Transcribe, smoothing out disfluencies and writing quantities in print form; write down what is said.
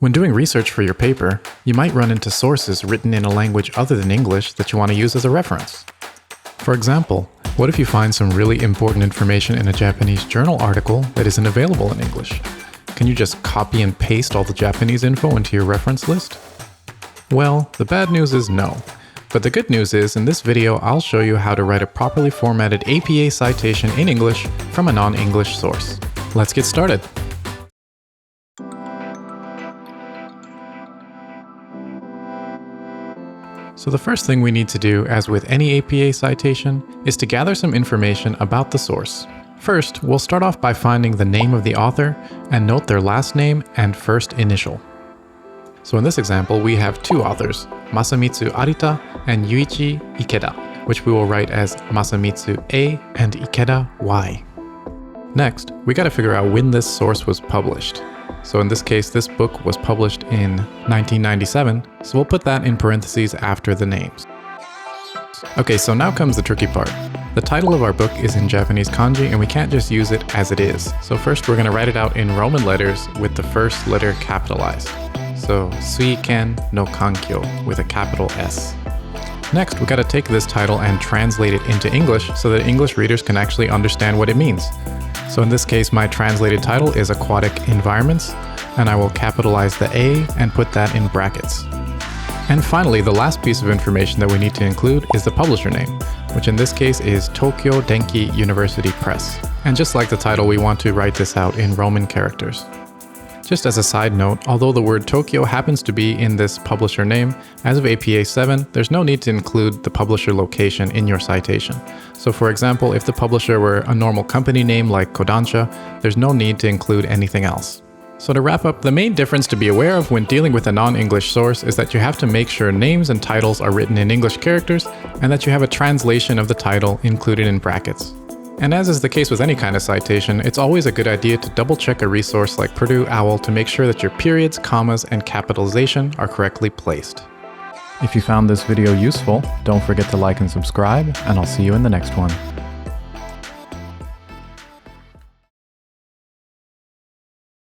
When doing research for your paper, you might run into sources written in a language other than English that you want to use as a reference. For example, what if you find some really important information in a Japanese journal article that isn't available in English? Can you just copy and paste all the Japanese info into your reference list? Well, the bad news is no. But the good news is, in this video, I'll show you how to write a properly formatted APA citation in English from a non-English source. Let's get started. So the first thing we need to do, as with any APA citation, is to gather some information about the source. First, we'll start off by finding the name of the author and note their last name and first initial. So in this example, we have two authors, Masamitsu Arita and Yuichi Ikeda, which we will write as Masamitsu A and Ikeda Y. Next, we gotta figure out when this source was published. So in this case, this book was published in 1997, so we'll put that in parentheses after the names. Okay, so now comes the tricky part. The title of our book is in Japanese kanji and we can't just use it as it is. So first we're going to write it out in Roman letters with the first letter capitalized. So Suiken no Kankyo with a capital S. Next, we got to take this title and translate it into English so that English readers can actually understand what it means. So in this case, my translated title is Aquatic Environments, and I will capitalize the A and put that in brackets. And finally, the last piece of information that we need to include is the publisher name, which in this case is Tokyo Denki University Press. And just like the title, we want to write this out in Roman characters. Just as a side note, although the word Tokyo happens to be in this publisher name, as of APA 7, there's no need to include the publisher location in your citation. So for example, if the publisher were a normal company name like Kodansha, there's no need to include anything else. So to wrap up, the main difference to be aware of when dealing with a non-English source is that you have to make sure names and titles are written in English characters and that you have a translation of the title included in brackets. And as is the case with any kind of citation, it's always a good idea to double check a resource like Purdue OWL to make sure that your periods, commas, and capitalization are correctly placed. If you found this video useful, don't forget to like and subscribe, and I'll see you in the next one.